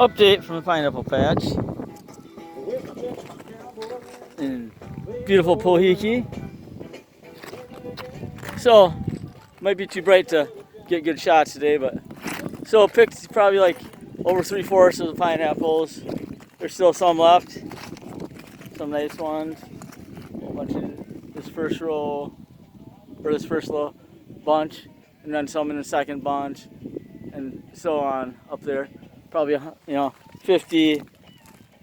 Update from the pineapple patch in beautiful Pohoiki. So, might be too bright to get good shots today, but so picked probably like over 3/4 of the pineapples. There's still some left, some nice ones. A whole bunch in this first row, or this first little bunch, and then some in the second bunch, and so on up there. Probably 50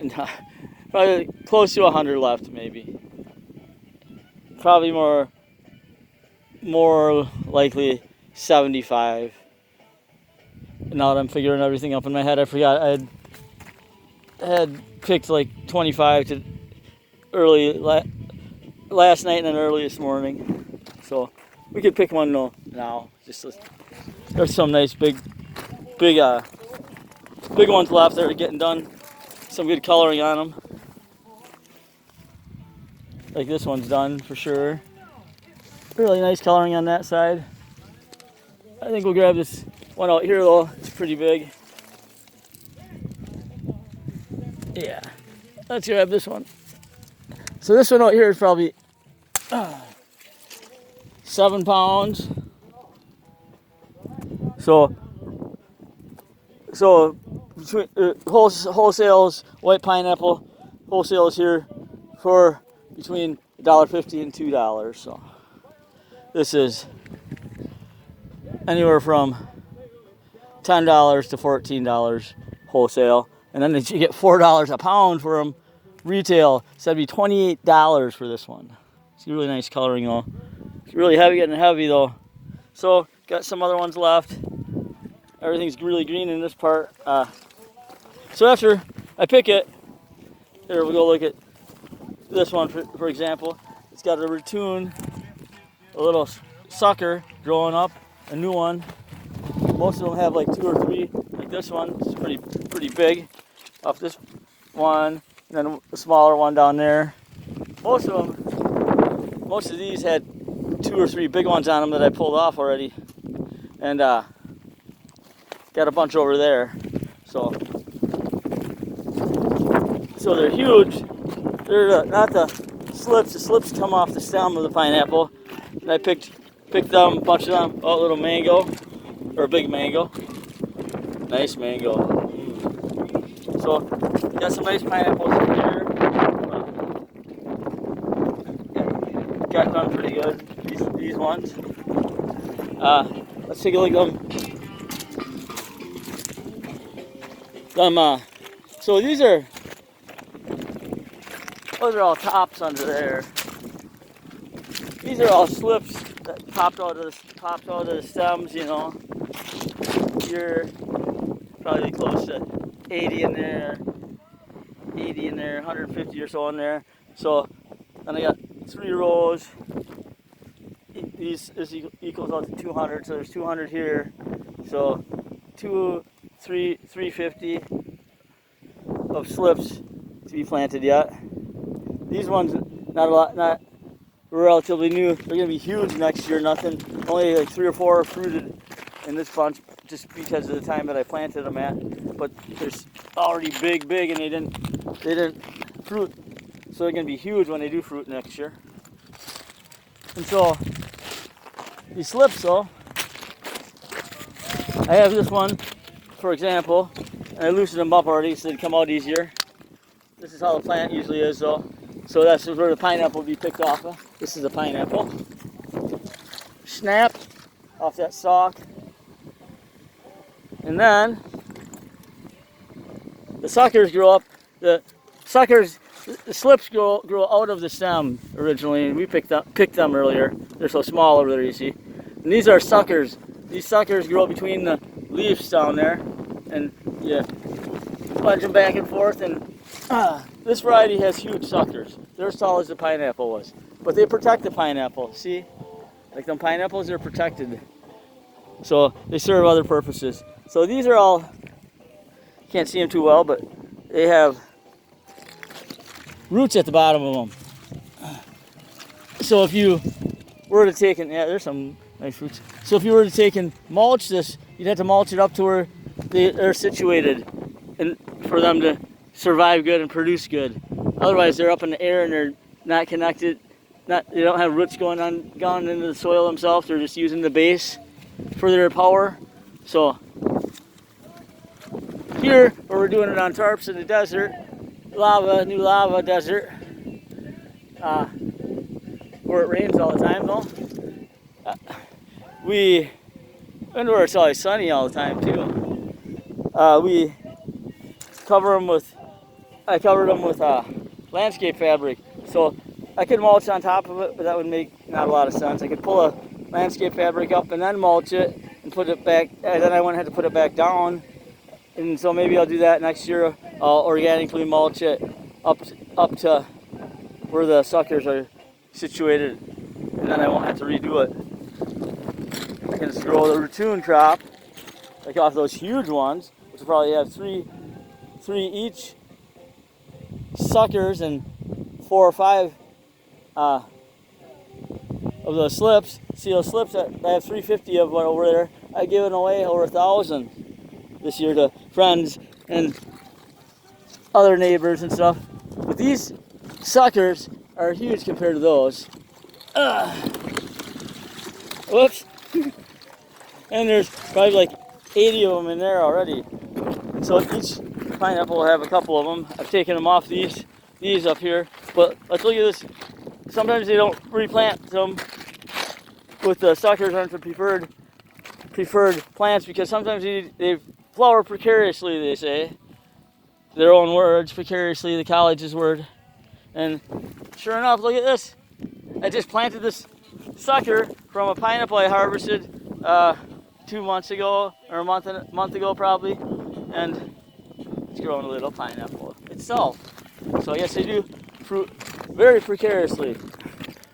and probably close to 100 left, maybe. Probably more likely 75. Now that I'm figuring everything up in my head, I forgot I had picked like 25 to early last night and then early this morning. So we could pick one now. There's some nice big ones left that are getting done. Some good coloring on them. Like this one's done for sure. Really nice coloring on that side. I think we'll grab this one out here though. It's pretty big. Yeah, let's grab this one. So this one out here is probably 7 pounds. So between wholesales, white pineapple wholesales here for between $1.50 and $2. So this is anywhere from $10 to $14 wholesale, and then you get $4 a pound for them retail. So that'd be $28 for this one. It's really nice coloring though. It's really getting heavy though. So got some other ones left. Everything's really green in this part. So after I pick it, here we'll go look at this one for example. It's got a ratoon, a little sucker growing up, a new one. Most of them have like 2 or 3. Like this one, it's pretty big. Off this one, and then a smaller one down there. Most of these had 2 or 3 big ones on them that I pulled off already, and got a bunch over there. So they're huge. They're not the slips. The slips come off the stem of the pineapple, and I picked them, a bunch of them. Oh, a little mango, or a big mango. Nice mango. So got some nice pineapples in here. Got done pretty good. These ones. Let's take a look at them. So those are all tops under there. These are all slips that popped out of the stems. You're probably close to 80 in there, 150 or so in there. So then I got 3 rows. This equals out to 200. So there's 200 here. So 350 of slips to be planted yet. These ones, not relatively new. They're gonna be huge next year. Only like 3 or 4 are fruited in this bunch, just because of the time that I planted them at. But they're already big, and they didn't fruit. So they're gonna be huge when they do fruit next year. And so these slips, though, I have this one, for example, and I loosened them up already so they come out easier. This is how the plant usually is, though. So that's where the pineapple will be picked off of. This is a pineapple. Snap off that stalk. And then the suckers grow up. The slips grow out of the stem originally, and we picked them earlier. They're so small over there, you see. And these are suckers. These suckers grow between the leaves down there, and you punch them back and forth. And this variety has huge suckers. They're as tall as the pineapple was, but they protect the pineapple. See, like them pineapples, they're protected, so they serve other purposes. So these are all, can't see them too well, but they have roots at the bottom of them. So if you were to take there's some nice roots. So if you were to take and mulch this, you'd have to mulch it up to where they're situated. and for them to survive good and produce good. Otherwise, they're up in the air and they're not connected. They don't have roots going into the soil themselves. They're just using the base for their power. So here, where we're doing it on tarps in the desert, new lava desert, where it rains all the time though. And where it's always sunny all the time too. We cover them with, I covered them with landscape fabric. So I could mulch on top of it, but that would make not a lot of sense. I could pull a landscape fabric up and then mulch it and put it back, and then I wouldn't have to put it back down. And so maybe I'll do that next year. I'll organically mulch it up to where the suckers are situated, and then I won't have to redo it. I can just grow the ratoon crop, like off those huge ones, which will probably have three each suckers and 4 or 5 of those slips. See those slips? I have 350 of one over there. I've given away over 1,000 this year to friends and other neighbors and stuff. But these suckers are huge compared to those. Whoops. And there's probably like 80 of them in there already. And so each pineapple will have a couple of them. I've taken them off these up here. But let's look at this. Sometimes they don't replant them with the suckers aren't the preferred plants because sometimes they flower precariously, they say. Their own words, precariously, the college's word. And sure enough, look at this. I just planted this sucker from a pineapple I harvested 2 months ago, or a month ago probably, and it's growing a little pineapple itself. So I guess they do fruit very precariously,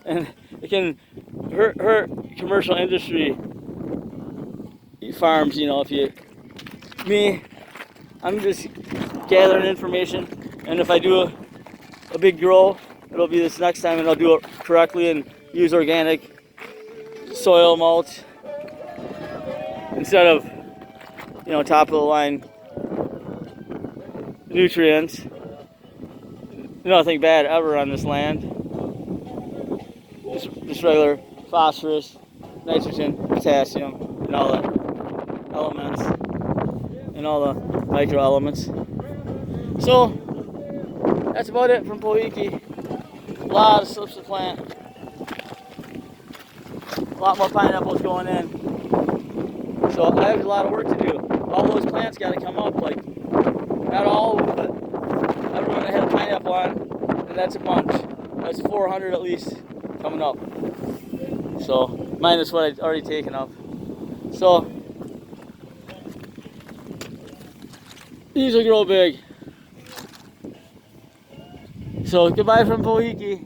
and it can hurt commercial industry farms. You know, I'm just gathering information, and if I do a big grow, it'll be this next time, and I'll do it correctly and use organic soil mulch instead of, top of the line nutrients. Nothing bad ever on this land. Just regular phosphorus, nitrogen, potassium, and all the elements, and all the micro elements. So that's about it from Pohoiki. A lot of slips to plant. A lot more pineapples going in. So I have a lot of work to do. All those plants got to come up, like, not all of them, but everyone I had a pineapple on, and that's a bunch. That's 400 at least coming up. So, minus what I'd already taken up. So, these will grow big. So, goodbye from Pohoiki.